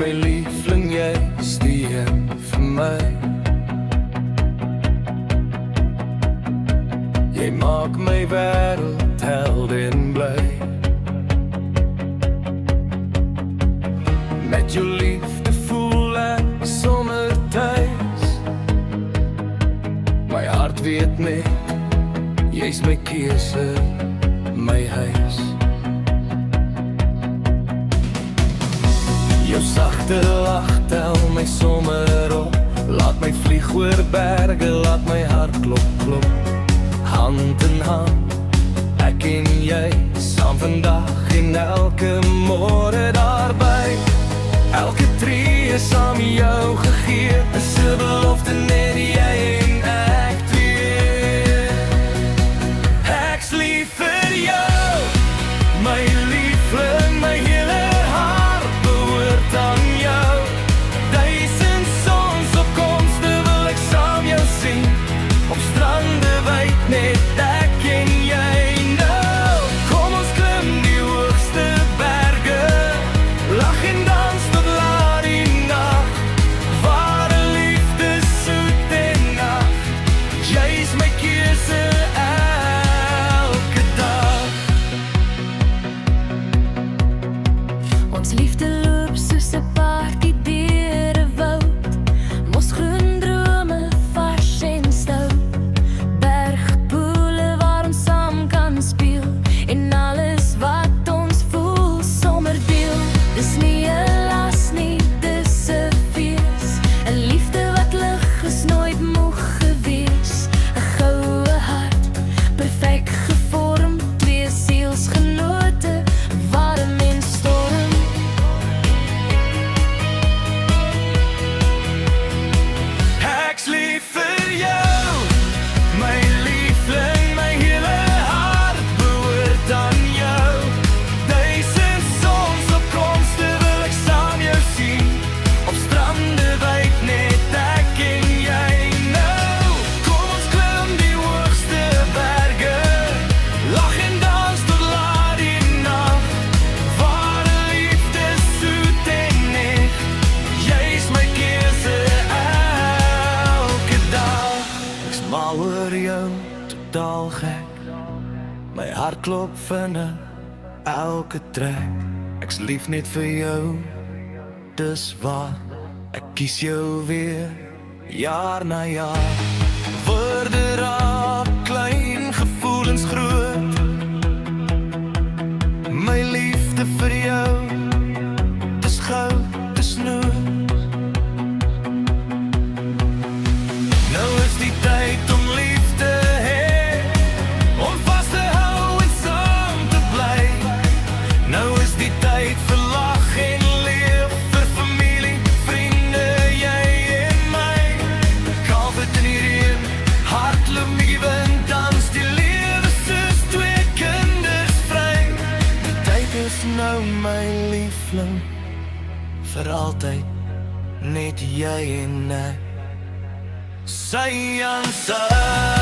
my liefling, jy's die een vir my. Jy maak my wêreld held en bly. Met jou liefde voel ek somertyds. My hart weet net, jy's my keuse, my huis. Jou sagte lach tel my sommer op. Laat my vlieg oor berge, laat my hart klop, klop. Hand in hand, ek en jy, saam vandag en elke môre daarby. Elke tree is aan jou gegee, is 'n belofte net jy en ek twee. Ek's lief vir jou, my liefling, my hele hart behoort aan jou. Duisend sonsopkomste wil ek saam jou sien, op strande wyd net ek en jy. Nou, kom ons klim die hoogste berge, lag en dans tot laat die nag. Ware liefde soet en nag, jy's my keuse elke dag. Ons liefde loop soos 'n paartjie deur 'n woud, mos groen drome vars en stout. Bergpoele waar ons saam kan speel, en alles wat ons voel sommer deel. Dis nie 'n las nie, dis 'n fees, 'n liefde wat lig is, nooit moeg gewees. 'n goue hart, perfek gevorm, twee sielsgenote, warm en storm. Ek's lief vir jou, my liefling, my hele hart behoort aan jou. Duisend sonsopkomste wil ek saam jou sien, op strande wyd net ek en jy. Nou, kom ons klim die hoogste berge, lag en dans tot laat die nag. Ware liefde soet en net, jy's my keuse elke dag. Ek's mal oor jou, totaal gek. My hart klop vinnig, elke trek. Ek's lief net vir jou, dis waar. Ek kies jou weer, jaar na jaar. Woorde raak klein, gevoelens groot. My liefde vir jou, dis goud, dis nood. Nou is die tyd om lief te hê, om vas te hou en saam te bly. Nou is die tyd vir lag en leef, vir familie, vriende, jy en my. Kalvert in die reën, hardloop nie wind, dans die lewe soos twee kinders vry. Die tyd is nou my liefling, vir altyd, net jy en ek. Sy aan sy